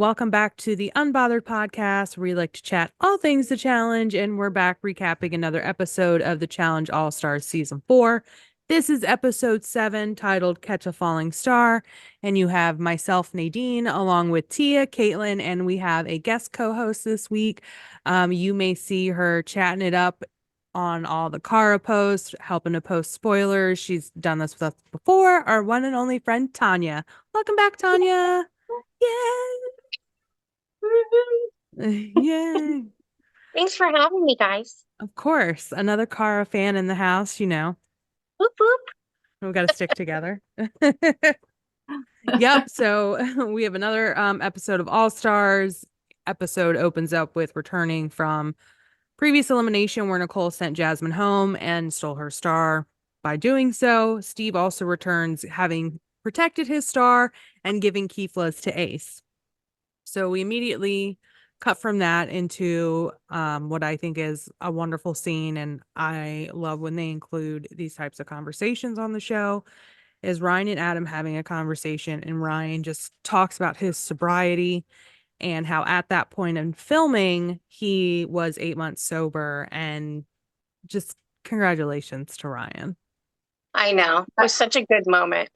welcome back to the Unbothered Podcast, where we like to chat all things the challenge, and we're back recapping another episode of the Challenge AllStars Season 4. This is episode 7, titled Catch a Falling Star, and you have myself, Nadine, along with Tia, Caitlin, and we have a guest co-host this week. You may see her chatting it up on all the Kara posts, helping to post spoilers. She's done this with us before. Our one and only friend, Tanya. Welcome back, Tanya. Yay! Yay! Thanks for having me, guys. Of course, another Kara fan in the house, Whoop whoop. We got to stick together. Yep, so we have another episode of All Stars. Episode opens up with returning from previous elimination where Nicole sent Jasmine home and stole her star. By doing so, Steve also returns, having protected his star and giving Kefla's to Ace. So we immediately cut from that into what I think is a wonderful scene, and I love when they include these types of conversations on the show, is Ryan and Adam having a conversation, and Ryan just talks about his sobriety and how at that point in filming, he was 8 months sober, and just congratulations to Ryan. I know. It was such a good moment.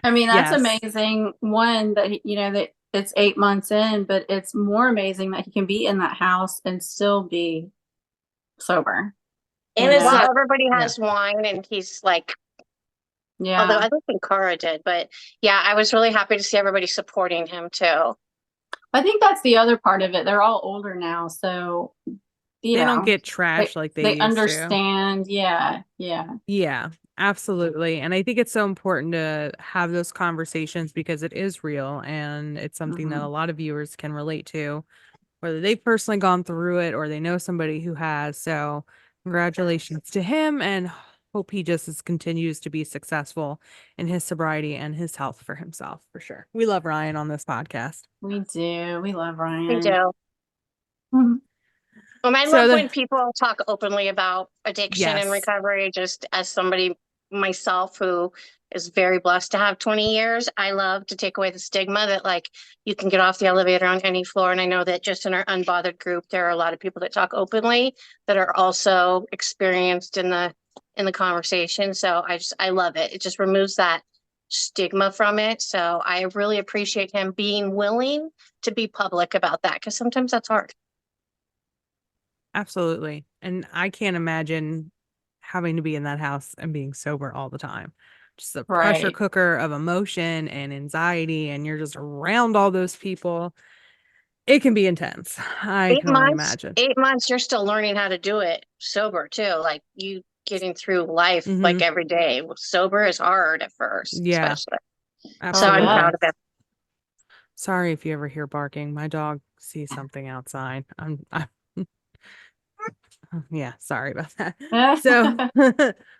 I mean, that's Yes. amazing. One, that that it's 8 months in, but it's more amazing that he can be in that house and still be sober. And it's not everybody has wine, and he's like, although I don't think Kara did, but yeah, I was really happy to see everybody supporting him too. I think that's the other part of it. They're all older now, so they don't get trashed like they used understand. To. Yeah, absolutely. And I think it's so important to have those conversations because it is real and it's something that a lot of viewers can relate to, whether they've personally gone through it or they know somebody who has. So congratulations to him, and hope he just continues to be successful in his sobriety and his health for himself, for sure. We love Ryan on this podcast. We do. We love Ryan. We do. Mhm. Well, I love when people talk openly about addiction and recovery. Just as somebody myself who is very blessed to have 20 years, I love to take away the stigma that like you can get off the elevator on any floor. And I know that just in our Unbothered group, there are a lot of people that talk openly that are also experienced in the conversation. So I love it. It just removes that stigma from it. So I really appreciate him being willing to be public about that, because sometimes that's hard. Absolutely. And I can't imagine having to be in that house and being sober all the time. Just a pressure cooker of emotion and anxiety, and you're just around all those people. It can be intense. I can only imagine. 8 months, you're still learning how to do it sober too. Like you getting through life like every day. Sober is hard at first. Yeah. Especially. Absolutely. So I'm proud of it. Sorry if you ever hear barking. My dog sees something outside. I'm yeah, sorry about that.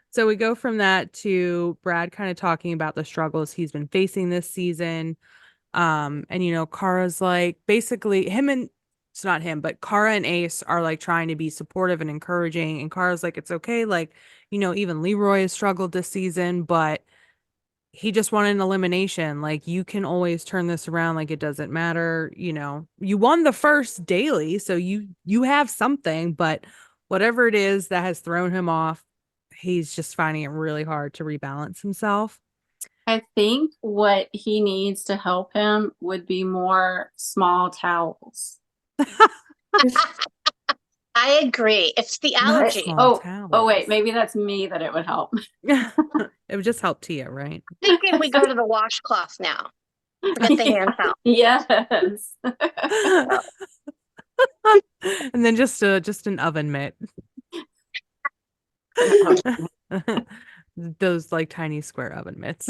So we go from that to Brad kind of talking about the struggles he's been facing this season. And Kara's like, basically it's not him, but Kara and Ace are like trying to be supportive and encouraging, and Kara's like, it's okay, like, even Leroy has struggled this season, but he just wanted an elimination. Like, you can always turn this around. Like, it doesn't matter. You won the first daily, so you have something, but whatever it is that has thrown him off, he's just finding it really hard to rebalance himself. I think what he needs to help him would be more small towels. I agree. It's the allergy. Oh, wait. Maybe that's me that it would help. It would just help Tia, right? Thinking we go to the washcloth now. Forget the hand towel. Yes. And then just an oven mitt. Those like tiny square oven mitts.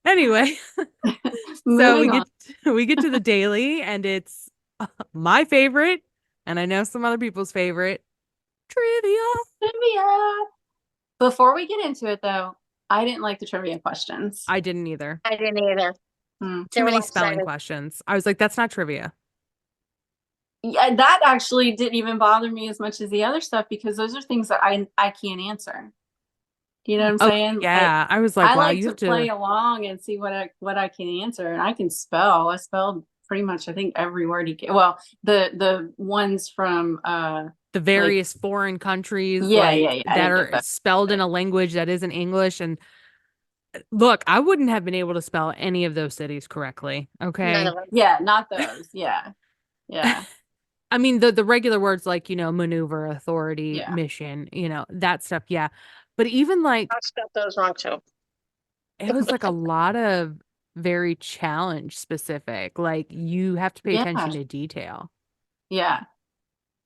Anyway, so we get to the daily, and it's my favorite, and I know some other people's favorite, trivia. Before we get into it, though, I didn't like the trivia questions. I didn't either. Too many spelling questions. I was like, that's not trivia. Yeah, that actually didn't even bother me as much as the other stuff, because those are things that I can't answer. You know what I'm Oh, saying? yeah. I was like, I wow, like you to have play to along and see what I can answer, and I can spell. I spelled pretty much I think every word you can. Well, the ones from the like various foreign countries yeah, yeah, like yeah. I that didn't get are that. spelled in a language that isn't English. And look, I wouldn't have been able to spell any of those cities correctly. None Okay. of them. Yeah, not those. Yeah. Yeah. I mean, the regular words like, maneuver, authority, Yeah. mission, that stuff. Yeah. But even like, I spelled those wrong too. it was like a lot of very challenge specific. Like you have to pay Yeah. attention to detail. Yeah.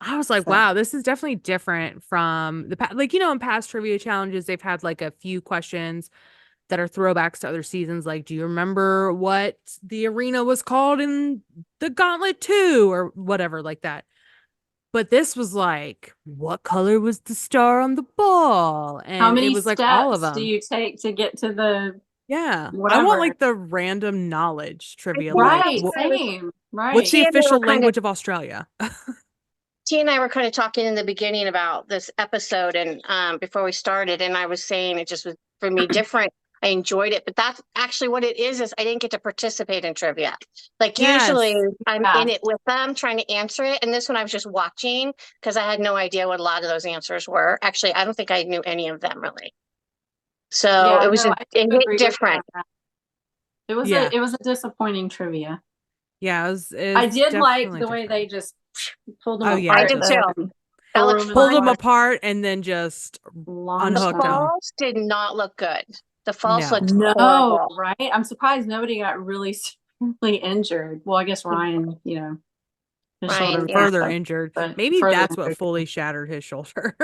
I was like, So, wow, this is definitely different from the past. Like, in past trivia challenges, they've had like a few questions that are throwbacks to other seasons. Like, do you remember what the arena was called in the Gauntlet 2 or whatever like that? But this was like, what color was the star on the ball? how And it many was like all of steps do them. you take to get to the Yeah. I want whatever? like the random knowledge I trivia. think Like, Right. that's why Same. what's Right. the Tia and I were official kind of language of Australia? T and I were kind of talking in the beginning about this episode and before we started, and I was saying it just was for me different. I enjoyed it, but that's actually what it is I didn't get to participate in trivia. Like usually Yes. I'm Yeah. in it with them trying to answer it. And this one I was just watching because I had no idea what a lot of those answers were. Actually, I don't think I knew any of them really. So Yeah. it was No, just, I it do hit agree with different. that. Yeah. It was a disappointing trivia. Yeah. It I was did like definitely the way different. they just pulled them Oh, yeah. I apart did Just too. and That threw looked them in the pulled them fun. apart and then just launched The unhooked them. them. falls did not look good. The falls No. looked No, horrible. right? I'm surprised nobody got really severely injured. Well, I guess Ryan, his shoulder Ryan, was yeah. Further up, injured. but Maybe further that's what injured. fully shattered his shoulder.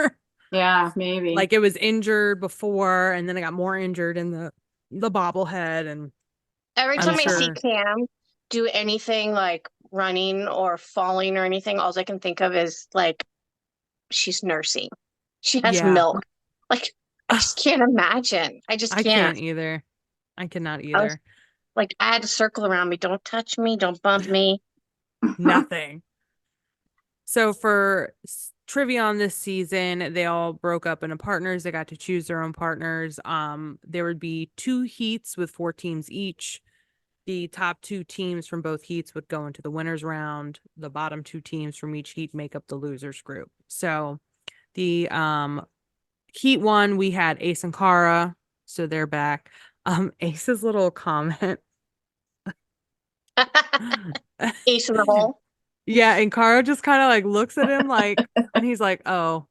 Yeah, maybe. Like it was injured before and then it got more injured in the bobblehead. And Every I'm time I Yeah. see sure. Cam do anything like running or falling or anything, all I can think of is like she's nursing. She has Yeah. milk. Like I just can't imagine. I just I can't can't. either. I cannot I was either. like, I had a circle around me. Don't touch me. Don't bump me. Nothing. So for trivia on this season, they all broke up into partners. They got to choose their own partners. There would be 2 heats with 4 teams each. The top 2 teams from both heats would go into the winners round. The bottom 2 teams from each heat make up the losers group. So the heat 1, we had Ace and Kara, so they're back. Ace's little comment. Ace in the hole. Yeah, and Kara just kind of like looks at him like, and he's like, "Oh,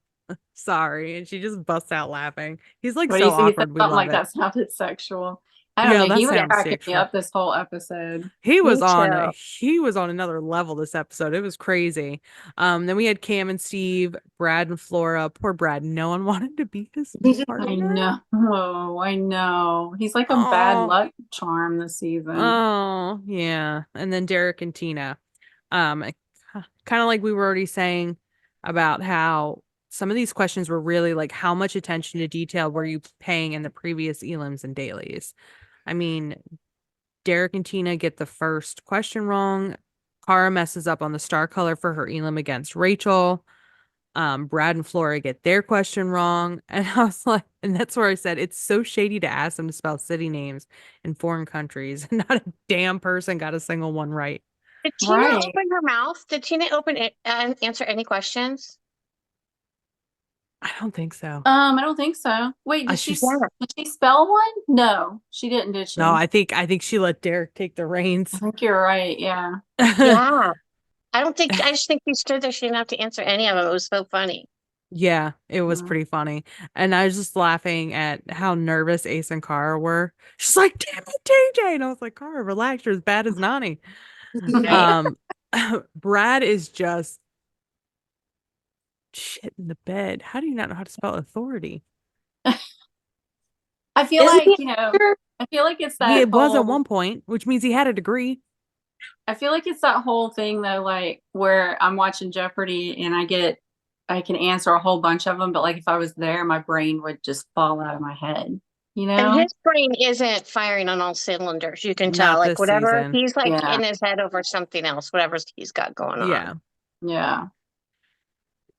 sorry," and she just busts out laughing. He's like What do you so say? He said awkward. We something love like it. that sounded sexual. I don't Yeah, know. that He was sounds cracking me sexual. up this whole episode. He Me was on too. he was on another level this episode. It was crazy. Then we had Cam and Steve, Brad and Flora. Poor Brad. No one wanted to be his I partner. know. Oh, I know. He's like a bad Oh, luck charm this season. oh, yeah. And then Derek and Tina. Kind of like we were already saying about how some of these questions were really like, how much attention to detail were you paying in the previous elims and dailies? I mean, Derek and Tina get the first question wrong. Cara messes up on the star color for her elim against Rachel. Brad and Flora get their question wrong. And I was like, and that's where I said it's so shady to ask them to spell city names in foreign countries. Not a damn person got a single one right. Did Tina Right. open her mouth? Did Tina open it and answer any questions? I don't think so. I don't think so. Wait, did She's she spell one? No, she didn't, did she? no, I think she let Derek take the reins. I think you're right. Yeah. Yeah. I just think she stood there. She didn't have to answer any of them. It was so funny. Yeah, it was Mm. pretty funny. And I was just laughing at how nervous Ace and Cara were. She's like, damn it, TJ. And I was like, Cara, relax, you're as bad as Nani. Right? Brad is just shit in the bed. How do you not know how to spell authority? I feel Isn't like, he- I feel like it's Yeah, that it was at whole, one point, which means he had a degree. I feel like it's that whole thing though, like where I'm watching Jeopardy and I can answer a whole bunch of them, but like if I was there, my brain would just fall out of my head, And his brain isn't firing on all cylinders. You can tell, Not like this whatever season. he's like Yeah. in his head over something else, whatever he's got going on. Yeah. Yeah.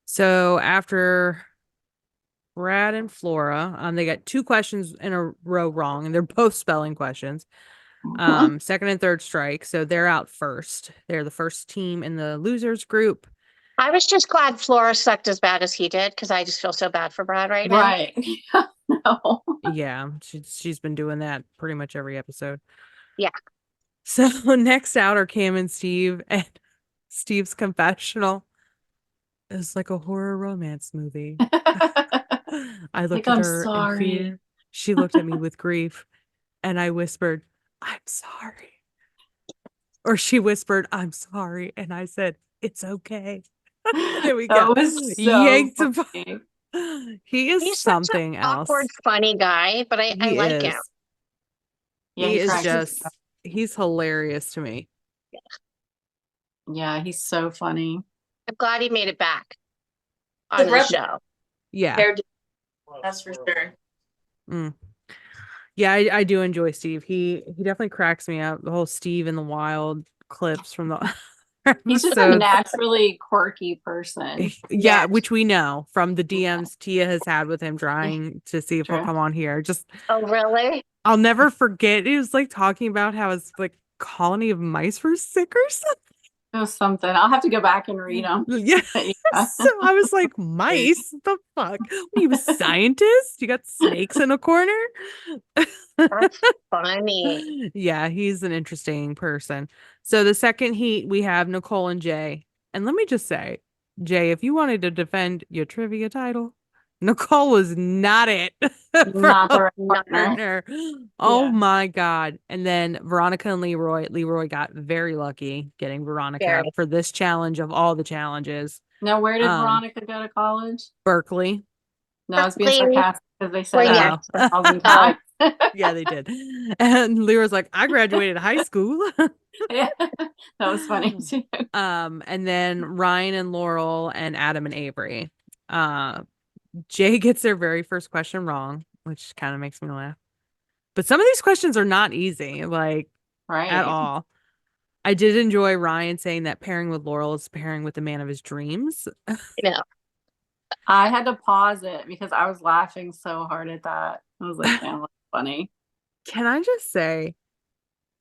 So after Brad and Flora. They got 2 questions in a row wrong, and they're both spelling questions. Second and third strike, so they're out first. They're the first team in the losers group. I was just glad Flora sucked as bad as he did, because I just feel so bad for Brad right now. Right. No. Yeah, she's been doing that pretty much every episode. Yeah. So next out are Cam and Steve, and Steve's confessional is like a horror romance movie. I looked at her in fear. She looked at me with grief, and I whispered, "I'm sorry." Or she whispered, "I'm sorry," and I said, "It's okay." There we go. That was so Yanked funny. He is He's something such an else. awkward, funny guy, but I like him. Yeah, he is just, he's hilarious to me. Yeah, he's so funny. I'm glad he made it back on the show. Yeah. That's for sure. Yeah, I do enjoy Steve. He definitely cracks me up. The whole Steve in the Wild clips from the he's just a naturally quirky person. Yeah, which we know from the DMs Tia has had with him, trying to see if he'll come on here. Oh, really? I'll never forget. He was like talking about how his like colony of mice were sick or something. It was something. I'll have to go back and read them. Yeah. So I was like, mice? What the fuck? Are you a scientist? You got snakes in a corner? That's funny. Yeah, he's an interesting person. So the second heat, we have Nicole and Jay. And let me just say, Jay, if you wanted to defend your trivia title, Nicole was not it. Not the right partner. Oh my God. And then Veronica and Leroy. Leroy got very lucky getting Veronica for this challenge of all the challenges. Now, where did Veronica go to college? Berkeley. No, I was being sarcastic because they said that 1,000 times. Yeah, they did. And Leroy's like, I graduated high school. Yeah, that was funny too. And then Ryan and Laurel and Adam and Avery. Jay gets their very first question wrong, which kind of makes me laugh. But some of these questions are not easy, like at all. I did enjoy Ryan saying that pairing with Laurel is pairing with the man of his dreams. Yeah. I had to pause it because I was laughing so hard at that. I was like, man, that's funny. Can I just say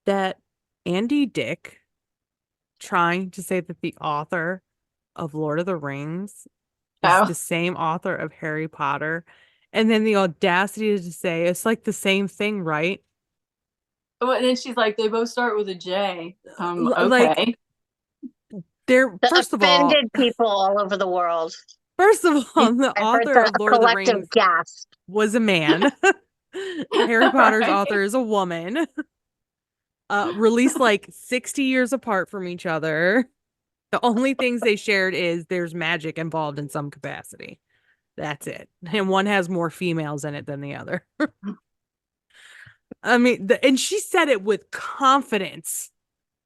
that Andy Dick trying to say that the author of Lord of the Rings is the same author of Harry Potter, and then the audacity to say it's like the same thing, right? Oh, and then she's like, they both start with a J. Okay. Like, they're first of all offended people all over the world. First of all, the author of Lord of the Rings was a man. Harry Potter's author is a woman. Released like 60 years apart from each other. The only things they shared is there's magic involved in some capacity. That's it. And one has more females in it than the other. I mean, and she said it with confidence.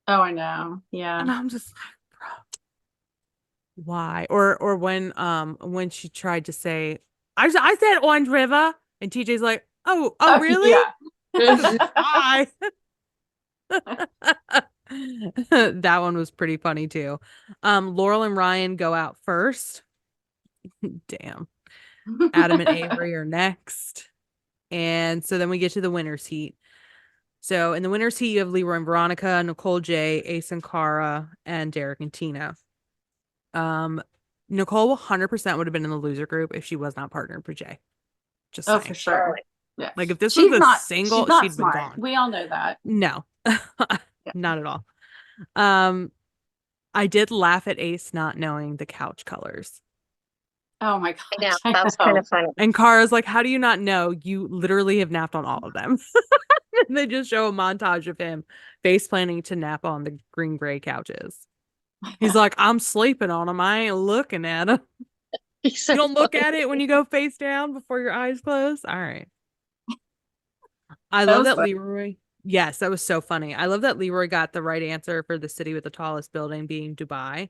Oh, I know. Yeah. And I'm just like, bro, why? Or when she tried to say, I said Orange River, and TJ's like, oh, really? Yeah. Bye. That one was pretty funny too. Laurel and Ryan go out first. Damn. Adam and Avery are next. And so then we get to the winner's heat. So in the winner's heat, you have Leroy and Veronica, Nicole J, Ace and Cara, and Derek and Tina. Nicole 100% would have been in the loser group if she was not partnered with Jay. Just saying. For sure. Yeah. Like if this was a single, she'd been gone. We all know that. No, not at all. I did laugh at Ace not knowing the couch colors. Oh my god. Yeah, that was kind of funny. And Cara's like, how do you not know? You literally have napped on all of them. And they just show a montage of him face planning to nap on the green gray couches. He's like, I'm sleeping on them. I ain't looking at them. You don't look at it when you go face down before your eyes close. All right. I love that Leroy. Yes, that was so funny. I love that Leroy got the right answer for the city with the tallest building being Dubai.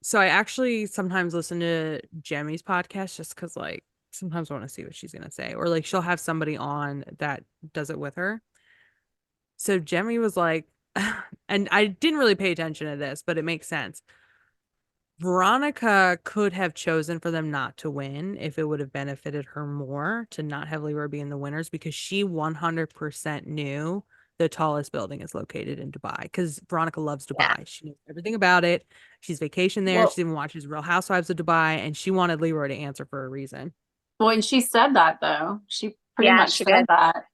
So I actually sometimes listen to Jemmy's podcast just because, like, sometimes I want to see what she's gonna say, or like she'll have somebody on that does it with her. So Jemmy was like, and I didn't really pay attention to this, but it makes sense. Veronica could have chosen for them not to win if it would have benefited her more to not have Leroy be in the winners, because she 100% knew the tallest building is located in Dubai, because Veronica loves Yeah. Dubai. She knows everything about it. She's vacationed there. Well, She even watches Real Housewives of Dubai, and she wanted Leroy to answer for a reason. well, and she said that though. She pretty Yeah, much she said did. that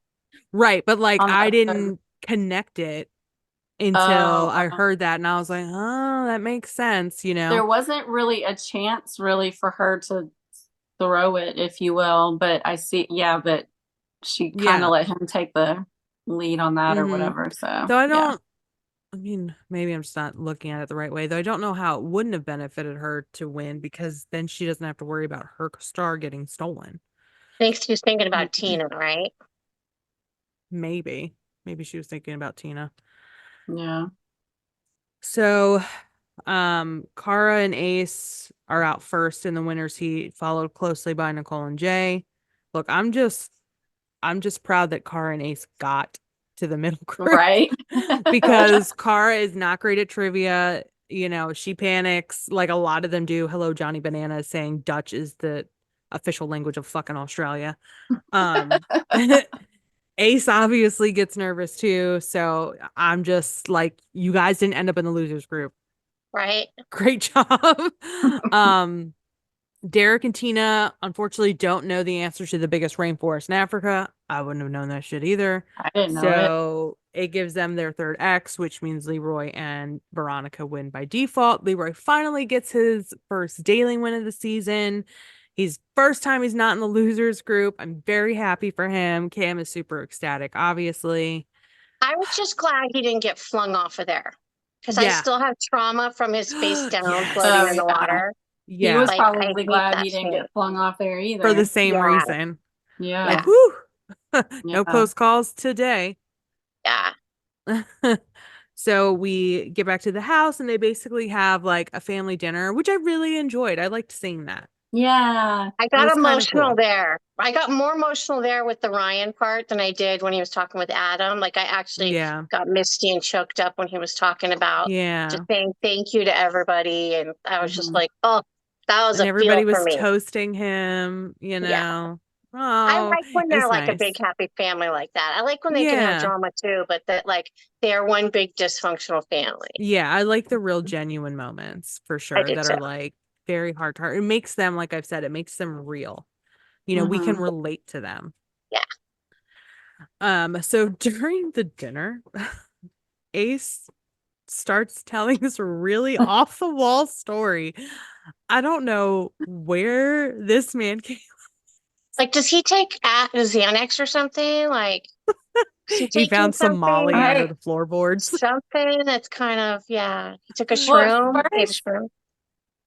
Right. But like, on the I episode. didn't connect it until Oh, I heard that, and I was like, oh, that makes sense, there wasn't really a chance really for her to throw it, if you will. But I see, yeah, but she kind Yeah. of let him take the lead on that or Mm-hmm. whatever. So So yeah, I mean, maybe I'm just not looking at it the right way, though. I don't know how it wouldn't have benefited her to win, because then she doesn't have to worry about her star getting stolen. I think she was thinking about Tina, right? Maybe. Maybe she was thinking about Tina. yeah. So, Cara and Ace are out first in the winners heat, followed closely by Nicole and Jay. Look, I'm just proud that Cara and Ace got to the middle group. Right. Because Cara is not great at trivia. She panics like a lot of them do. Hello, Johnny Banana is saying Dutch is the official language of fucking Australia. Ace obviously gets nervous too. So I'm just like, you guys didn't end up in the losers group. Right. Great job. um, Derek and Tina unfortunately don't know the answer to the biggest rainforest in Africa. I wouldn't have known that shit either. I didn't know it. So it gives them their third X, which means Leroy and Veronica win by default. Leroy finally gets his first daily win of the season. He's first time he's not in the losers group. I'm very happy for him. Cam is super ecstatic, obviously. I was just glad he didn't get flung off of there because I Yeah. still have trauma from his face down Yes. floating Oh in the yeah. water. He Yeah. was Like, I probably hate glad that he didn't shit. get flung off there either. For the same Yeah. reason. Yeah. Like, Yeah. whoo, Yeah. no close calls today. Yeah. So we get back to the house and they basically have like a family dinner, which I really enjoyed. I liked seeing that. Yeah. I It got was kind of emotional cool. there. I got more emotional there with the Ryan part than I did when he was talking with Adam. Like, I actually Yeah. got misty and choked up when he was talking about just Yeah. saying thank you to everybody. And I was just Mhm. like, oh, that was And a feel everybody for was me. toasting him, Yeah. I Oh, like when it they're was like a big nice. happy family like that. I like when they can have Yeah. drama too, but that like they're one big dysfunctional family. Yeah. I like the real genuine moments for I sure did that too. are like very heart to heart. It makes them, like I've said, it makes them real. We can Mhm. relate to them. Yeah. So during the dinner, Ace starts telling this really off the wall story. I don't know where this man came. Like, does he take Xanax or something? Like, is he He taking found some Molly something? under Right. the floorboards. Something that's kind of, yeah. He took a Well, shroom, ate a shroom.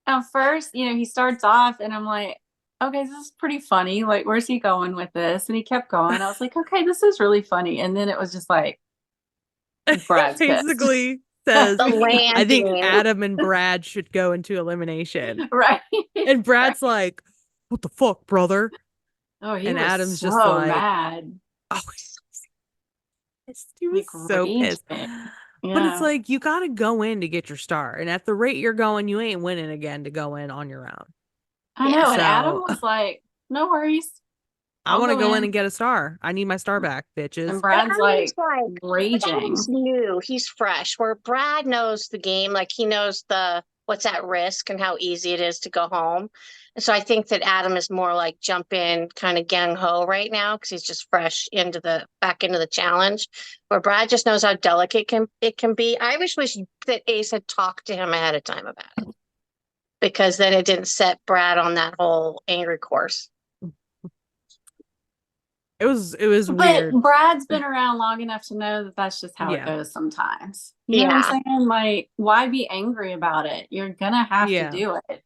at first, he starts off and I'm like, okay, this is pretty funny. Like, where's he going with this? And he kept going. I was like, okay, this is really funny. And then it was just like, Brad's pissed. Basically says, The I think landing. Adam and Brad should go into elimination. Right. And Brad's like, what the fuck, brother? Oh, he And was Adam's just so like, mad. oh, he was Like so pissed. raging. But it's Yeah. like, you got to go in to get your star. And at the rate you're going, you ain't winning again to go in on your own. I Yeah. know. And Adam So was like, no worries. I I'll want to go go in in. and get a star. I need my star back, And bitches. Brad's Adam's like but raging. Adam's new. He's fresh. Where Brad knows the game, like he knows the what's at risk and how easy it is to go home. And so I think that Adam is more like jump in kind of gang ho right now because he's just fresh back into the challenge. Where Brad just knows how delicate it can be. I wish that Ace had talked to him ahead of time about it because then it didn't set Brad on that whole angry course. It was But weird. Brad's been around long enough to know that that's just how it Yeah. goes sometimes. You know what I'm saying? Like, why be angry about it? You're gonna have Yeah. to do it.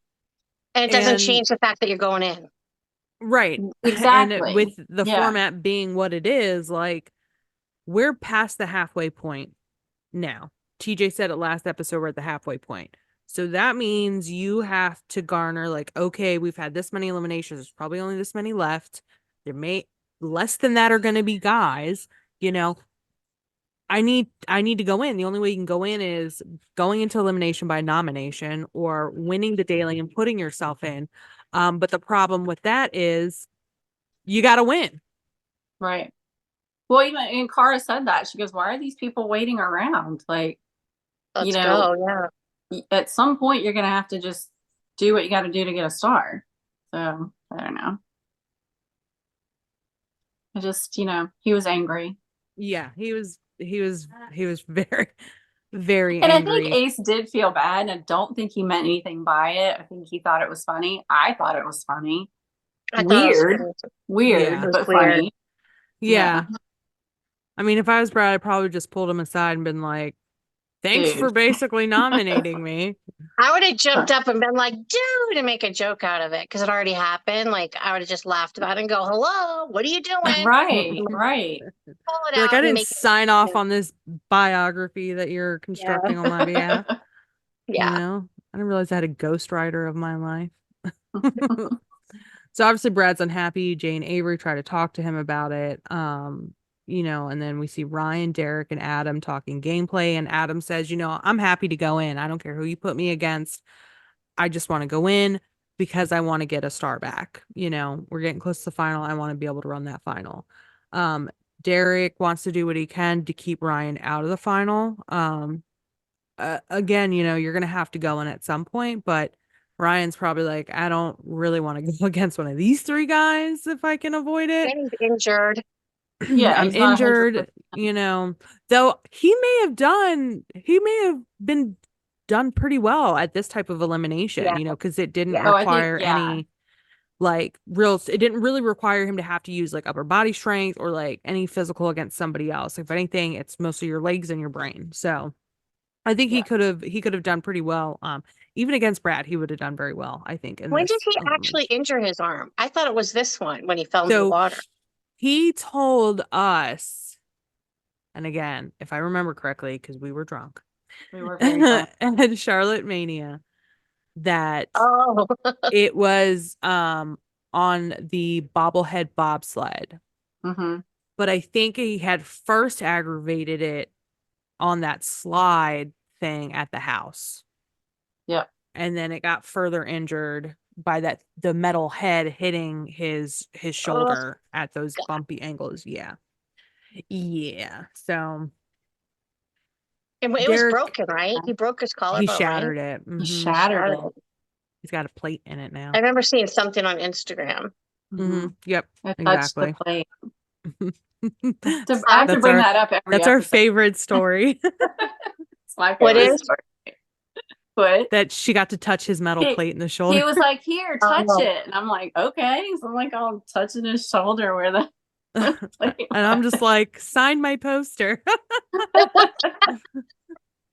And it doesn't And change the fact that you're going in. right. Exactly. And with the Yeah. format being what it is, like we're past the halfway point now. TJ said it last episode, we're at the halfway point. So that means you have to garner like, okay, we've had this many eliminations. There's probably only this many left. There may less than that are going to be guys, you know. I need to go in. The only way you can go in is going into elimination by nomination or winning the daily and putting yourself in. But the problem with that is you got to win. Right. Well, even and Cara said that. She goes, "Why are these people waiting around? Like, Let's go. Yeah. At some point you're gonna have to just do what you got to do to get a star." So I don't know. I just, he was angry. Yeah, he was very, very And angry. I think Ace did feel bad, and I don't think he meant anything by it. I think he thought it was funny. I thought it was funny. Weird, Yeah. but funny. Yeah. I mean, if I was Brad, I probably just pulled him aside and been like, "Thanks for basically nominating me." I would have jumped up and been like, dude, and make a joke out of it because it already happened. Like, I would have just laughed about it and go, hello, what are you doing? Right. Pull it Like, out I and didn't make sign off on this biography that you're constructing on my behalf. Yeah. I didn't realize I had a ghostwriter of my life. So obviously Brad's unhappy. Jane Avery tried to talk to him about it. And then we see Ryan, Derek, and Adam talking gameplay. And Adam says, I'm happy to go in. I don't care who you put me against. I just want to go in because I want to get a star back. We're getting close to the final. I want to be able to run that final. Derek wants to do what he can to keep Ryan out of the final. Again, you're going to have to go in at some point, but Ryan's probably like, I don't really want to go against one of these three guys if I can avoid it. And he's injured. Yeah, I'm injured, though he may have been done pretty well at this type of elimination, because it didn't require any it didn't really require him to have to use like upper body strength or like any physical against somebody else. If anything, it's mostly your legs and your brain. So I think he could have done pretty well. Even against Brad, he would have done very well, I think. When did he actually injure his arm? I thought it was this one when he fell into the water. He told us, and again, if I remember correctly, because we were drunk. We were very drunk. At Charlotte Mania, that it was on the bobblehead bobsled. Mm-hmm. But I think he had first aggravated it on that slide thing at the house. Yep. And then it got further injured by the metal head hitting his shoulder at those bumpy angles. Yeah. So it was broken, right? He broke his collarbone. He shattered it. Mm-hmm. He shattered it. He's got a plate in it now. I remember seeing something on Instagram. Mm-hmm. Yep. I exactly. The plate. I have to bring that up every That's episode. Our favorite story. It's my favorite story. What? That she got to touch his metal plate in the shoulder. He was like, here, touch it. And I'm like, okay. So I'm like, I'm touching his shoulder where the and I'm just like, sign my poster.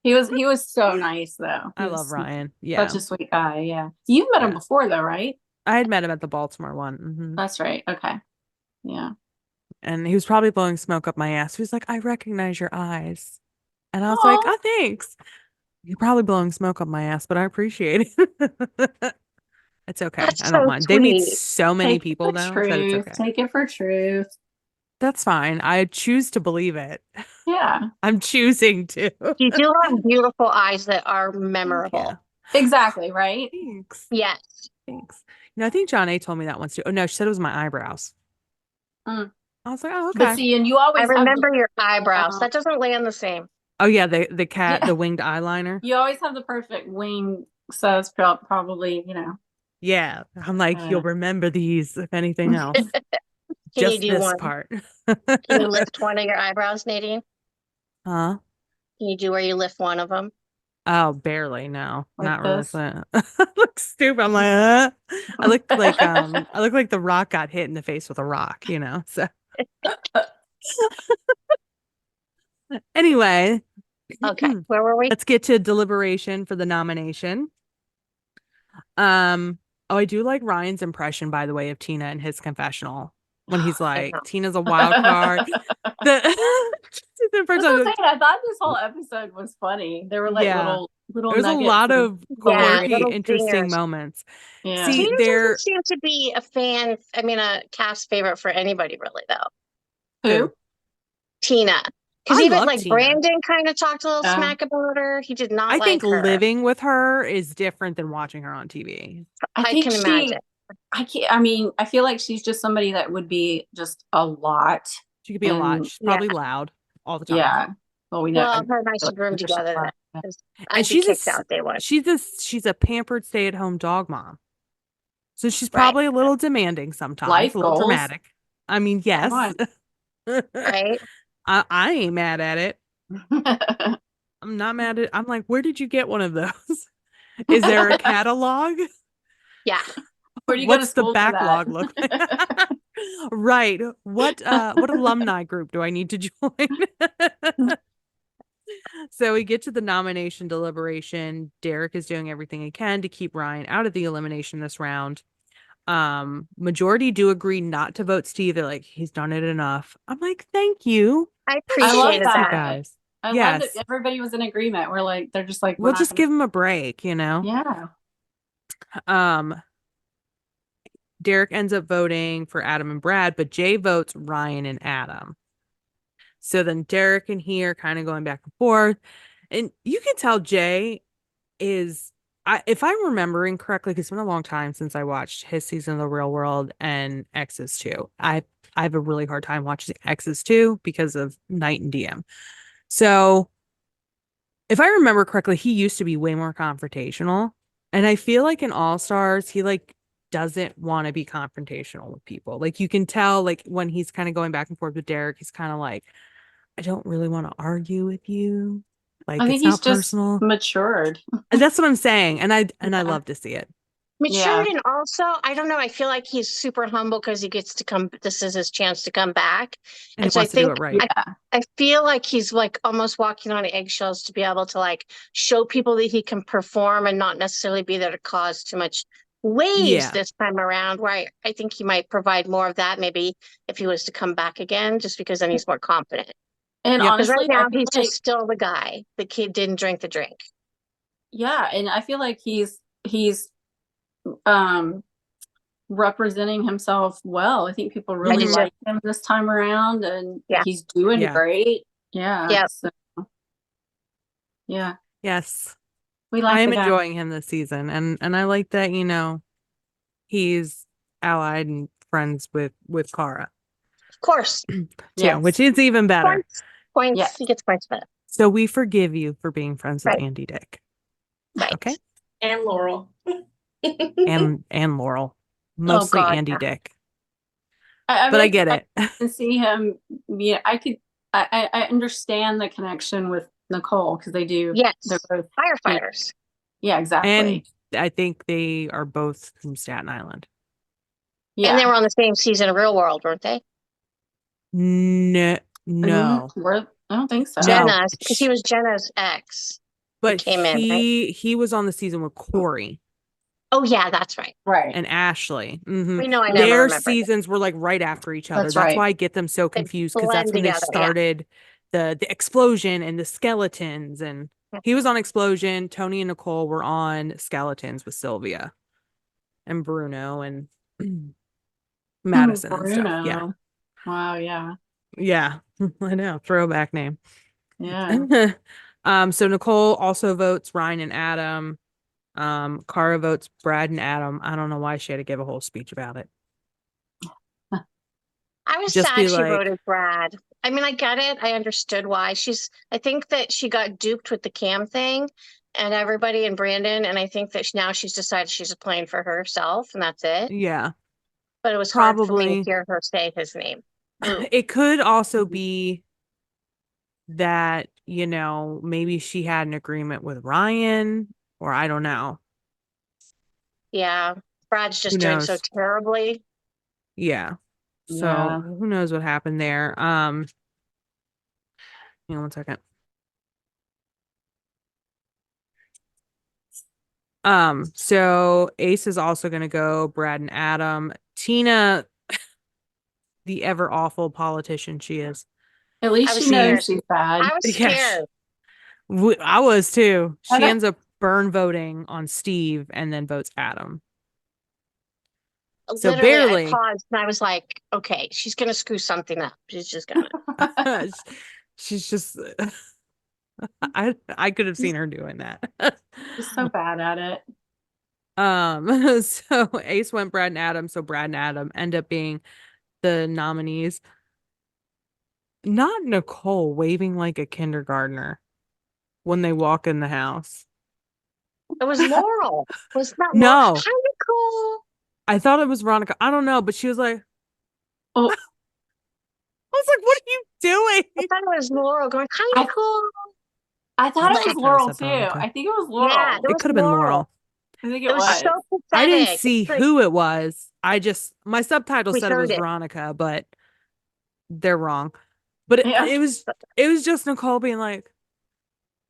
He was so nice though. I love Ryan. Yeah. Such a sweet guy. Yeah. You've met him before though, right? I had met him at the Baltimore one. Mm-hmm. That's right. Okay. Yeah. And he was probably blowing smoke up my ass. He was like, I recognize your eyes. And I was like, oh, thanks. You're probably blowing smoke up my ass, but I appreciate it. It's okay. I don't mind. Sweet. They meet so many people now that it's okay. Take it for truth. That's fine. I choose to believe it. Yeah. I'm choosing to. You do have beautiful eyes that are memorable. Exactly, right? Thanks. Yes. Thanks. I think John A told me that once too. Oh no, she said it was my eyebrows. I was like, oh, okay. But see, and you always I remember your eyebrows. That doesn't land the same. Oh yeah, the cat, the winged eyeliner. You always have the perfect wing, so it's probably, Yeah, I'm like, you'll remember these if anything else. Can Just you do this one? part. Can you lift one of your eyebrows, Nadine? Huh? Can you do where you lift one of them? Oh, barely. No, like not this? really. I look stupid. I'm like, I look like the Rock got hit in the face with a rock. So. Anyway. Okay, where were we? Let's get to deliberation for the nomination. I do like Ryan's impression, by the way, of Tina in his confessional when he's like, Tina's a wild card. I thought this whole episode was funny. There were like little there's a lot of quirky, interesting moments. Yeah. See, Tina doesn't seem to be a cast favorite for anybody really, though. Who? Tina. Because even like Tina. Brandon kind of talked a little smack about her. He did not I like think her. living with her is different than watching her on TV. I can imagine. I feel like she's just somebody that would be just a lot. She could be a lot. She's probably loud all the time. Yeah. Well, we know. Well, her and I should room together. And she's kicked out day one. She's a pampered stay-at-home dog mom. So she's probably a little demanding sometimes, Life a little goals. dramatic. I mean, yes. Right. I ain't mad at it. I'm not mad at it. I'm like, where did you get one of those? Is there a catalog? Yeah. What's the backlog look like? Right. What alumni group do I need to join? So we get to the nomination deliberation. Derek is doing everything he can to keep Ryan out of the elimination this round. Majority do agree not to vote Steve. They're like, he's done it enough. I'm like, thank you. I appreciate that. You guys. I love that everybody was in agreement. We're like, they're just like, we'll just give him a break, you know? Yeah. Derek ends up voting for Adam and Brad, but Jay votes Ryan and Adam. So then Derek and he are kind of going back and forth. And you can tell Jay is, if I'm remembering correctly, because it's been a long time since I watched his season of The Real World and X's 2. I have a really hard time watching X's 2 because of Night and DM. So if I remember correctly, he used to be way more confrontational. And I feel like in AllStars, he like doesn't want to be confrontational with people. Like you can tell, like when he's kind of going back and forth with Derek, he's kind of like, I don't really want to argue with you. Like, I think it's he's not personal. Just matured. And that's what I'm saying. And I love to see it. Matured, and also, I don't know, I feel like he's super humble because he gets to come, this is his chance to come back. And so I think, right. I feel like he's like almost walking on eggshells to be able to like show people that he can perform and not necessarily be there to cause too much waves this time around, where I think he might provide more of that maybe if he was to come back again, just because then he's more confident. And honestly, right now he's just still the guy. The kid didn't drink the drink. Yeah, and I feel like he's representing himself well. I think people really like him this time around, and he's doing great. Yeah. So, yeah. Yes. I am enjoying him this season, and I like that, you know, he's allied and friends with Cara. Of course. Yeah, which is even better. Points. Yes. He gets points for that. So we forgive you for being friends with Andy Dick. Right. Okay. And Laurel. and Laurel. Mostly Andy Dick. I get it. And see him. Yeah, I understand the connection with Nicole because they do. Yes. They're both firefighters. Yeah, exactly. And I think they are both from Staten Island. Yeah. And they were on the same season of Real World, weren't they? No. I don't think so. Jenna's, because he was Jenna's ex. But he was on the season with Corey. Oh yeah, that's right. Right. And Ashley. Mm-hmm. We know their seasons were like right after each other. That's why I get them so confused, because that's when they started the explosion and the skeletons. And he was on Explosion. Tony and Nicole were on Skeletons with Sylvia and Bruno and Madison and stuff. Yeah. Wow, yeah. Yeah. I know. Throwback name. Yeah. So Nicole also votes Ryan and Adam. Cara votes Brad and Adam. I don't know why she had to give a whole speech about it. I was sad she voted Brad. I mean, I get it. I understood why. I think that she got duped with the Cam thing and everybody and Brandon. And I think that now she's decided she's playing for herself and that's it. Yeah. But it was hard for me to hear her say his name. It could also be that, you know, maybe she had an agreement with Ryan, or I don't know. Yeah. Brad's just doing so terribly. Yeah. So who knows what happened there? Hang on 1 second. So Ace is also gonna go, Brad and Adam. Tina, the ever awful politician she is. At least she knows she's bad. I was scared. I was too. She ends up burn voting on Steve and then votes Adam. So barely. I paused and I was like, okay, she's gonna screw something up. She's just gonna. She's just I could have seen her doing that. She's so bad at it. So Ace went Brad and Adam, so Brad and Adam end up being the nominees. Not Nicole waving like a kindergartner when they walk in the house. It was Laurel. Was that No. Laurel? Hi, Nicole. I thought it was Veronica. I don't know, but she was like, Oh, I was like, what are you doing? I thought it was Laurel going, hi, Nicole. I thought My it was subtitle Laurel said too. Veronica. I think it was Laurel. Yeah, It could have been Laurel. I think It was so pathetic. I didn't see It's like, who it was. My subtitle We said it was heard it. Veronica, but they're wrong. But Yeah. it was just Nicole being like,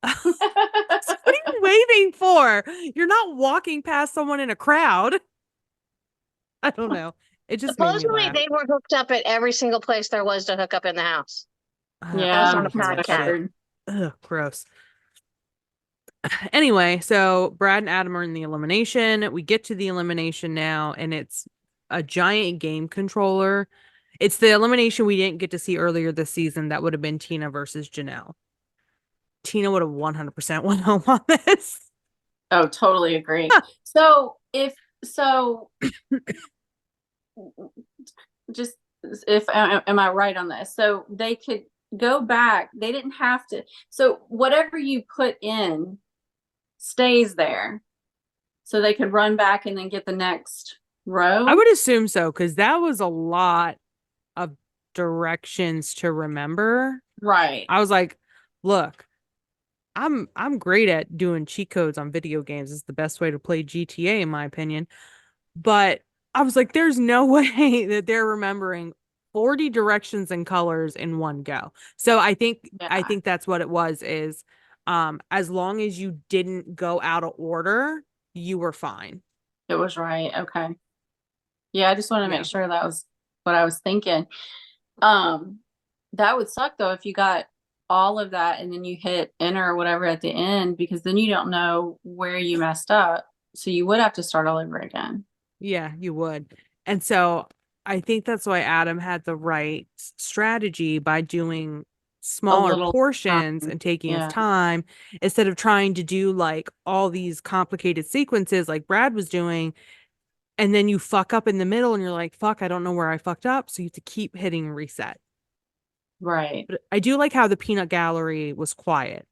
what are you waving for? You're not walking past someone in a crowd. I don't know. It just made me supposedly laugh. they were hooked up at every single place there was to hook up in the house. Yeah, was on I the don't hear that podcast. shit. Ugh, gross. Anyway, so Brad and Adam are in the elimination. We get to the elimination now, and it's a giant game controller. It's the elimination we didn't get to see earlier this season. That would have been Tina versus Janelle. Tina would have 100% went home on this. Oh, totally agree. So just if am I right on this? So they could go back. They didn't have to. So whatever you put in stays there. So they could run back and then get the next row. I would assume so, because that was a lot of directions to remember. Right. I was like, look, I'm great at doing cheat codes on video games. It's the best way to play GTA, in my opinion. But I was like, there's no way that they're remembering 40 directions and colors in one go. So I think that's what it was, is as long as you didn't go out of order, you were fine. It was right. Okay. Yeah, I just want to make sure that was what I was thinking. That would suck though if you got all of that and then you hit enter or whatever at the end, because then you don't know where you messed up. So you would have to start all over again. Yeah, you would. And so I think that's why Adam had the right strategy by doing smaller portions and taking his time, instead of trying to do like all these complicated sequences like Brad was doing. And then you fuck up in the middle and you're like, fuck, I don't know where I fucked up. So you have to keep hitting reset. Right. But I do like how the peanut gallery was quiet.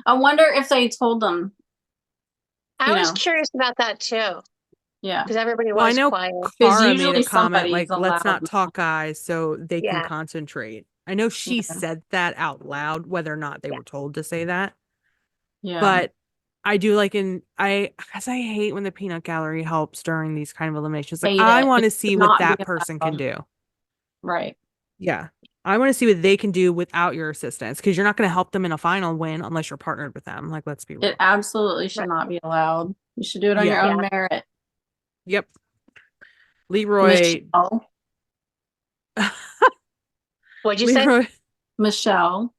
I wonder if they told them. I was curious about that too. Yeah. Because everybody was quiet. Cara made a comment like, let's not talk, guys, so they can concentrate. I know she said that out loud, whether or not they were told to say that. Yeah. But I do like I hate when the peanut gallery helps during these kind of eliminations. Like, I want to see what that person can do. Right. Yeah. I want to see what they can do without your assistance, because you're not going to help them in a final win unless you're partnered with them. Like, let's be real. It absolutely should not be allowed. You should do it on your own merit. Yep. Leroy. What'd you say? Michelle.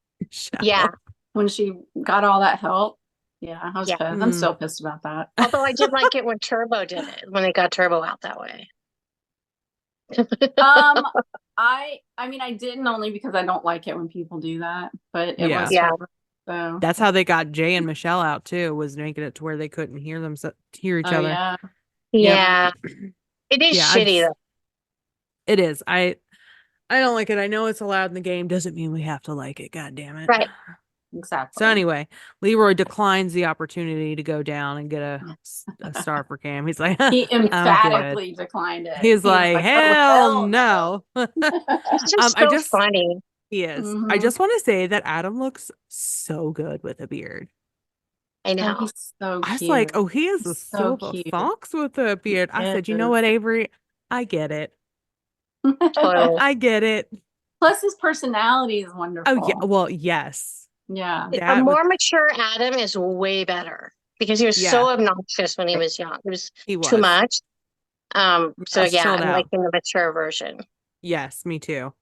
Yeah. When she got all that help. Yeah, I was pissed. I'm still pissed about that. Although I did like it when Turbo did it, when they got Turbo out that way. I mean, I didn't, only because I don't like it when people do that, but it was Turbo, so. That's how they got Jay and Michelle out too, was making it to where they couldn't hear each other. Yeah. It is shitty though. It is. I don't like it. I know it's allowed in the game. Doesn't mean we have to like it. God damn it. Right. Exactly. So anyway, Leroy declines the opportunity to go down and get a star for Cam. He's like, he emphatically declined it. He's like, hell no. It's just so funny. He is. Mm-hmm. I just want to say that Adam looks so good with a beard. I know. Oh, he's so cute. I was like, oh, he is a silver fox with a beard. I said, you know what, Avery? I get it. Totally. I get it. Plus his personality is wonderful. Oh, yeah. Well, yes. Yeah. A more mature Adam is way better, because he was so obnoxious when he was young. It was too much. So I'm liking the mature version. Yes, me too.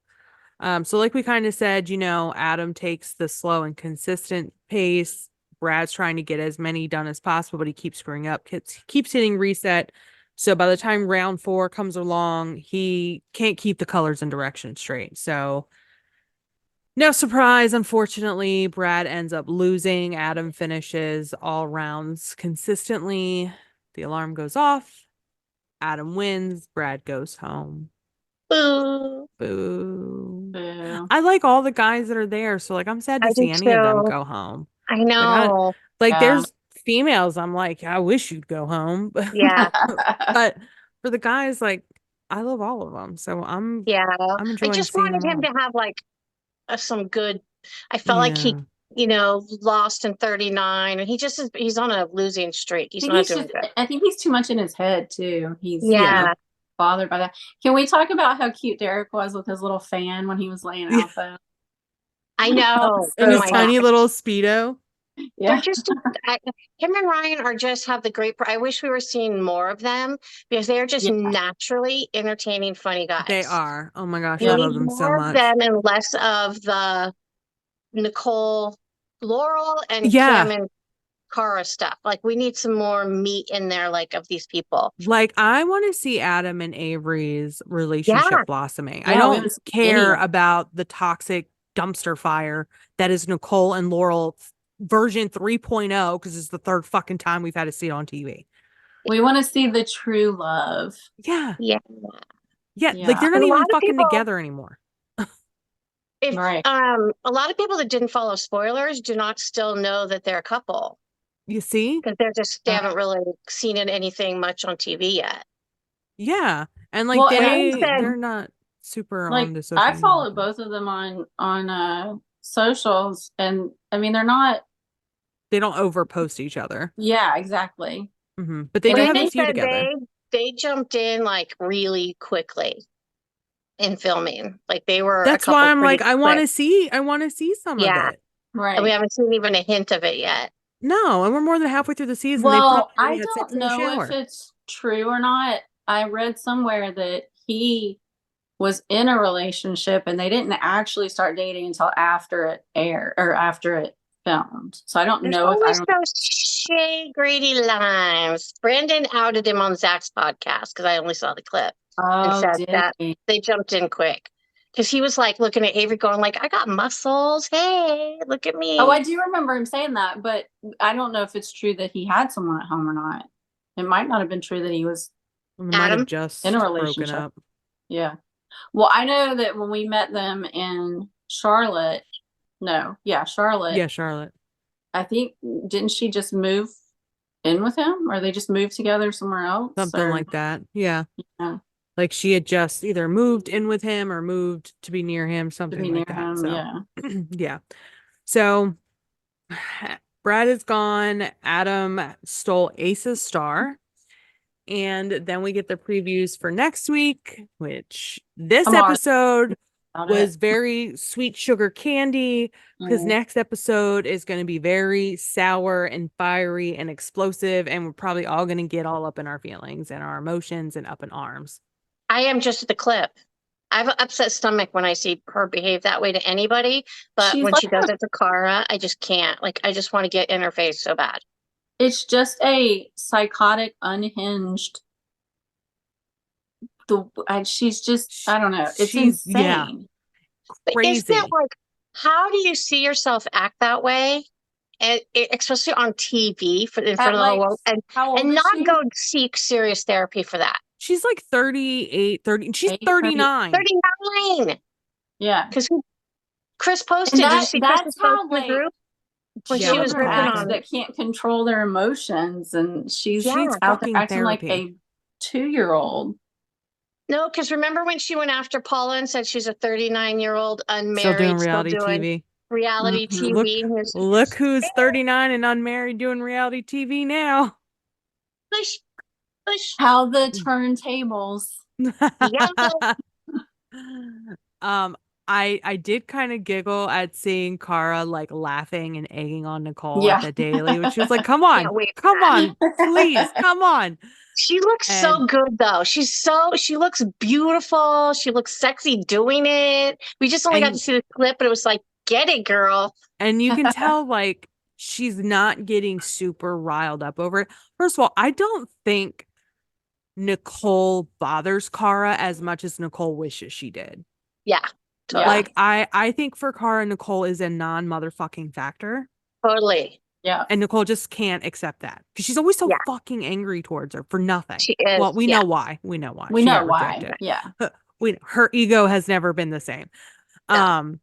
So like we kind of said, Adam takes the slow and consistent pace. Brad's trying to get as many done as possible, but he keeps screwing up, keeps hitting reset. So by the time round 4 comes along, he can't keep the colors and direction straight. So No surprise, unfortunately, Brad ends up losing. Adam finishes all rounds consistently. The alarm goes off. Adam wins. Brad goes home. Boo. Boo. Boo. I like all the guys that are there, so like I'm sad I to do see any of them too. go home. I Like know. Yeah. there's females I'm like, I wish you'd go home. Yeah. But for the guys, like I love all of them. So I'm Yeah. I enjoying just seeing them wanted him all. to have like some good. I felt like he, Yeah. lost in 39, and he's on a losing streak. He's not doing good. I think he's too much in his head too. He's Yeah. Yeah. bothered by that. Can we talk about how cute Derek was with his little fan when he was laying out though? I know. And Oh his my tiny gosh. little Speedo. They're Yeah. just, him and Ryan are just have the great, I wish we were seeing more of them because they are just Yeah. naturally entertaining, funny guys. They are. Oh my gosh, We I Yeah. need love them so more of much. them and less of the Nicole, Laurel, and Yeah. Kim and Cara stuff. Like we need some more meat in there, like of these people. Like I want to see Adam and Avery's Yeah. relationship blossoming. I Yeah, we don't haven't seen care any. about the toxic dumpster fire that is Nicole and Laurel version 3.0 because it's the third fucking time we've had to see it on TV. We want to see the true love. Yeah. Yeah. Yeah. Like Yeah. they're not And a even lot of fucking people, together anymore. if Right. a lot of people that didn't follow spoilers do not still know that they're a couple You see? because they haven't really seen it anything much on TV yet. Yeah. And like Well, and I they're said, not super on like, the social I media. follow both of them on socials, and I mean they're not. They don't overpost each other. Yeah, exactly. But they And do I have a think few Said together. they jumped in like really quickly in filming. Like they were a That's why couple I'm like, pretty I want quick. to see some of Yeah. it. And we right. haven't seen even a hint of it yet. No, and we're more than halfway through the season. They Well, probably I already had sex don't in the know if shower. it's true or not. I read somewhere that he was in a relationship and they didn't actually start dating until after it aired or after it filmed. So I don't There's know if I always don't. those Shay Grady limes. Brandon outed him on Zach's podcast because I only saw the clip and Oh, said did that he? they jumped in quick. Because he was like looking at Avery going like, I got muscles. Hey, look at me. Oh, I do remember him saying that, but I don't know if it's true that he had someone at home or not. It might not have been true that he was They might have Adam? just in a broken relationship. up. Yeah. Well, I know that when we met them in Charlotte, Charlotte, Yeah, Charlotte. I think, didn't she just move in with him or they just moved together somewhere else? Something like that. Yeah. Yeah, Like she had just either moved in with him or moved to be near him, to something be near like that. him. So, Yeah. yeah. So Brad is gone. Adam stole Ace's star. And then we get the previews for next week, which this Come on. episode About was it. very sweet sugar candy because Mm. next episode is going to be very sour and fiery and explosive. And we're probably all going to get all up in our feelings and our emotions and up in arms. I am just at the clip. I have an upset stomach when I see her behave that way to anybody, but She's when like she does it to Cara, I just can't. Like, I just want to get in her face so bad. It's just a psychotic, unhinged. She's just, I don't know. It's insane. Yeah, But crazy. isn't it like, how do you see yourself act that way? And especially on TV in front of the whole world, and not go seek serious therapy for that. She's like 38, 30. She's 39. 39. Yeah. Because Chris posted, did you see Chris's post in the group? When she she was ripping on that can't control their emotions, and she's out there acting like a 2-year-old. No, because remember when she went after Paula and said she's a 39-year-old unmarried, still doing reality TV. Reality TV. Look who's 39 and unmarried doing reality TV now. Push, push. How the turntables. I did kind of giggle at seeing Cara like laughing and egging on Nicole at the daily, which she was like, come on, please, come on. She looks so good though. She looks beautiful. She looks sexy doing it. We just only got to see the clip, but it was like, get it, girl. And you can tell like she's not getting super riled up over it. First of all, I don't think Nicole bothers Cara as much as Nicole wishes she did. Yeah. Totally. Like I think for Cara, Nicole is a non-motherfucking factor. Totally. Yeah. And Nicole just can't accept that because she's always so Yeah. fucking angry towards her for nothing. She is. Well, we yeah. know why. We know why. We She know got why. rejected. Yeah. Her ego has never been the same. No.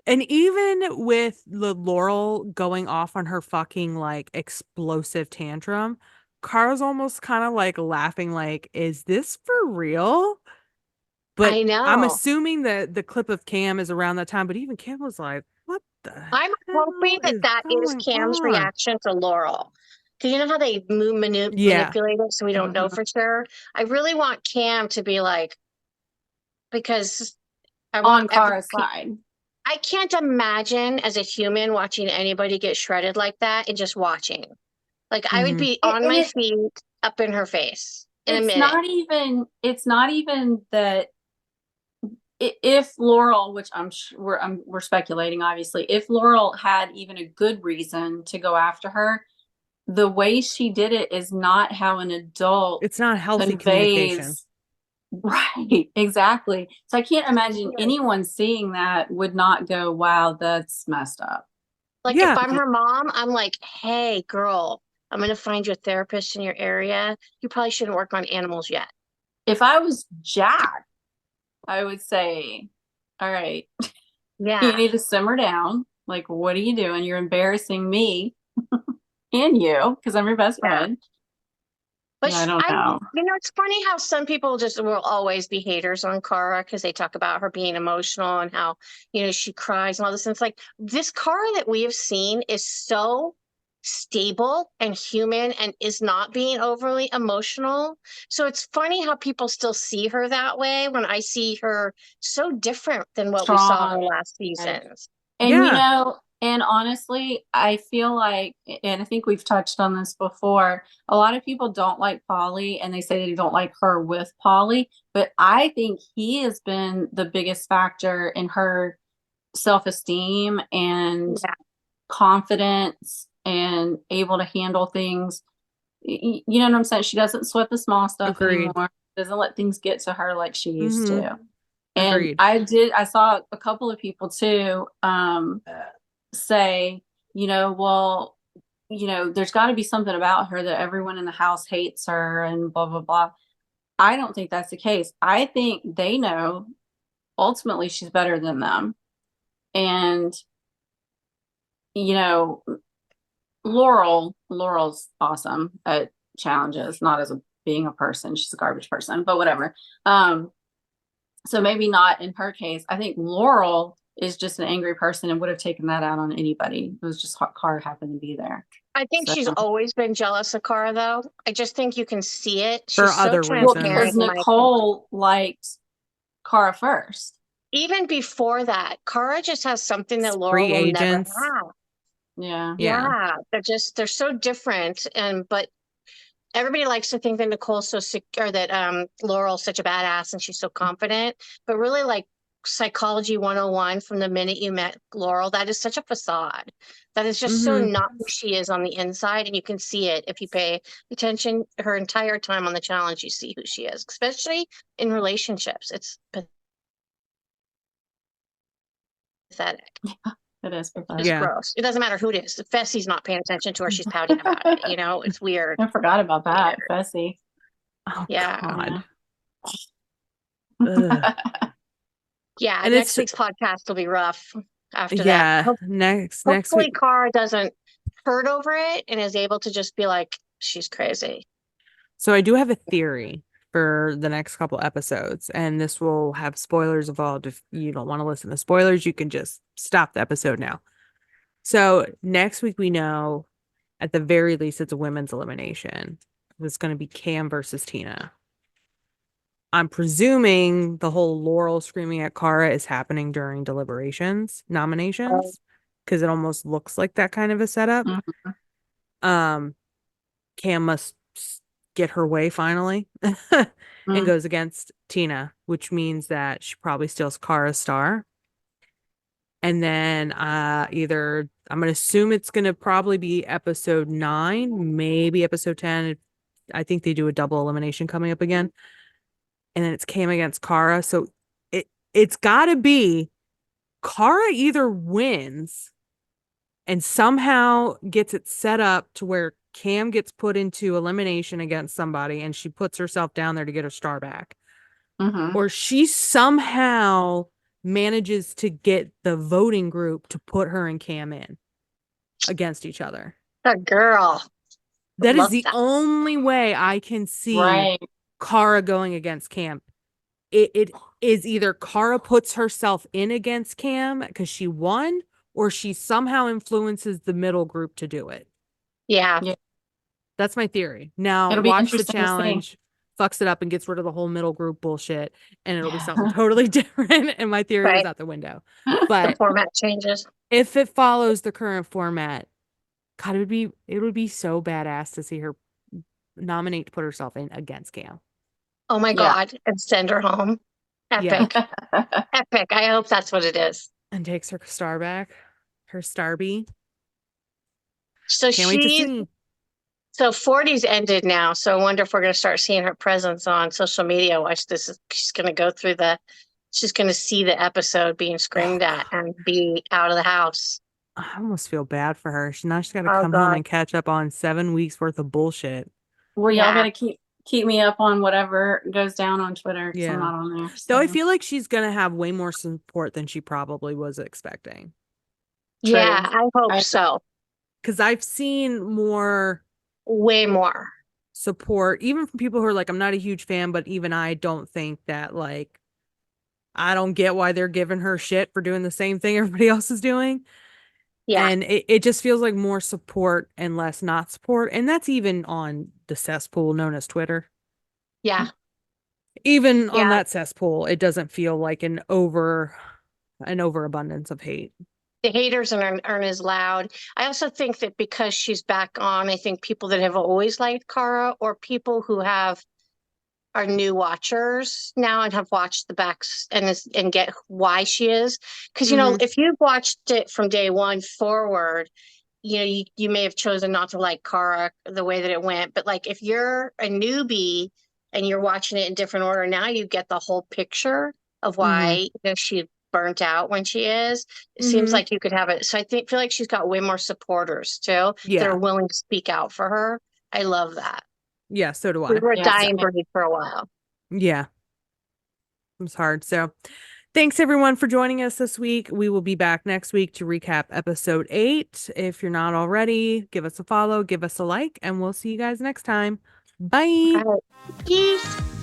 And even with the Laurel going off on her fucking like explosive tantrum, Cara's almost kind of like laughing, like, is this for real? But I I'm know. assuming that the clip of Cam is around that time, but even Cam was like, what the I'm hoping hell is that is going Cam's on? reaction to Laurel. Because you know how they manipulate it so we don't know for sure? I really want Cam to be like, because I On want Cara's side. I can't imagine as a human watching anybody get shredded like that and just watching. Like I would be on my feet up in her face in a minute. It's not even that if Laurel, which we're speculating, obviously, if Laurel had even a good reason to go after her, the way she did it is not how an adult. It's not healthy conveys, communication. Right, exactly. So I can't imagine anyone seeing that would not go, wow, that's messed up. Like if I'm her mom, I'm like, hey, girl, I'm going to find you a therapist in your area. You probably shouldn't work on animals yet. If I was Jack, I would say, all right, you need to simmer down. Like, what are you doing? You're embarrassing me and you because I'm your best friend. But I don't know. It's funny how some people just will always be haters on Cara because they talk about her being emotional and how, she cries and all this. And it's like this Cara that we have seen is so stable and human and is not being overly emotional. So it's funny how people still see her that way when I see her so different than what we saw in the last seasons. And and honestly, I feel like, and I think we've touched on this before, a lot of people don't like Polly and they say they don't like her with Polly, but I think he has been the biggest factor in her self-esteem and confidence and able to handle things. You know what I'm saying? She doesn't sweat the small stuff anymore. Doesn't let things get to her like she used to. And I saw a couple of people too, say, well, there's got to be something about her that everyone in the house hates her and blah, blah, blah. I don't think that's the case. I think they know ultimately she's better than them. And, Laurel's awesome at challenges, not as being a person. She's a garbage person, but whatever. So maybe not in her case. I think Laurel is just an angry person and would have taken that out on anybody. It was just Cara happened to be there. I think she's always been jealous of Cara, though. I just think you can see it. She's for other reasons. Because Nicole liked Cara first. Even before that, Cara just has something that Laurel will never have. Yeah. They're so different, but everybody likes to think that Nicole's so sick or that Laurel's such a badass and she's so confident, but really like psychology 101 from the minute you met Laurel, that is such a facade. That is just so not who she is on the inside, and you can see it if you pay attention her entire time on the challenge. You see who she is, especially in relationships. It's pathetic. Yeah. It is pathetic. It's gross. It doesn't matter who it is. If Fessie's not paying attention to her, she's pouting about it. It's weird. I forgot about that, Fessie. Oh, God. Yeah, and next week's podcast will be rough after that. Next Hopefully week. Cara doesn't hurt over it and is able to just be like, she's crazy. So I do have a theory for the next couple episodes, and this will have spoilers involved. If you don't want to listen to spoilers, you can just stop the episode now. So next week, we know at the very least it's a women's elimination. It's going to be Cam versus Tina. I'm presuming the whole Laurel screaming at Cara is happening during nominations, because it almost looks like that kind of a setup. Cam must get her way finally and goes against Tina, which means that she probably steals Cara's star. And then either I'm going to assume it's going to probably be episode 9, maybe episode 10. I think they do a double elimination coming up again. And then it's Cam against Cara. So it's got to be Cara either wins and somehow gets it set up to where Cam gets put into elimination against somebody and she puts herself down there to get her star back. Or she somehow manages to get the voting group to put her and Cam in against each other. A girl. That is the only way I can see Cara going against Cam. It is either Cara puts herself in against Cam because she won, or she somehow influences the middle group to do it. Yeah. That's my theory. Now watch the challenge, fucks it up and gets rid of the whole middle group bullshit, and it'll be something totally different. And my theory is out the window. But the format changes. If it follows the current format, God, it would be so badass to see her nominate to put herself in against Cam. Oh my God. And send her home. Epic. Epic. I hope that's what it is. And takes her star back. Her Starby. So Can't wait to see. So 40's ended now. So I wonder if we're going to start seeing her presence on social media. Watch this. She's going to go through she's going to see the episode being screamed at and be out of the house. I almost feel bad for her. She's got to come home and catch up on 7 weeks worth of bullshit. Well, y'all got to keep me up on whatever goes down on Twitter. Yeah. I'm not on there. So. Though I feel like she's going to have way more support than she probably was expecting. Yeah, I hope so. Because I've seen way more support, even from people who are like, I'm not a huge fan, but even I don't think that, like, I don't get why they're giving her shit for doing the same thing everybody else is doing. Yeah. And it just feels like more support and less not support. And that's even on the cesspool known as Twitter. Yeah. Even on that cesspool, it doesn't feel like an overabundance of hate. The haters aren't as loud. I also think that because she's back on, I think people that have always liked Cara or people who are new watchers now and have watched the backs and get why she is. Because, you know, if you've watched it from day one forward, you know, you may have chosen not to like Cara the way that it went. But like if you're a newbie and you're watching it in different order, now you get the whole picture of why she burnt out when she is. It seems like you could have it. So I feel like she's got way more supporters too that are willing to speak out for her. I love that. Yeah, so do I. We were a dying breed for a while. Yeah. It was hard. So thanks everyone for joining us this week. We will be back next week to recap episode 8. If you're not already, give us a follow, give us a like, and we'll see you guys next time. Bye. Peace.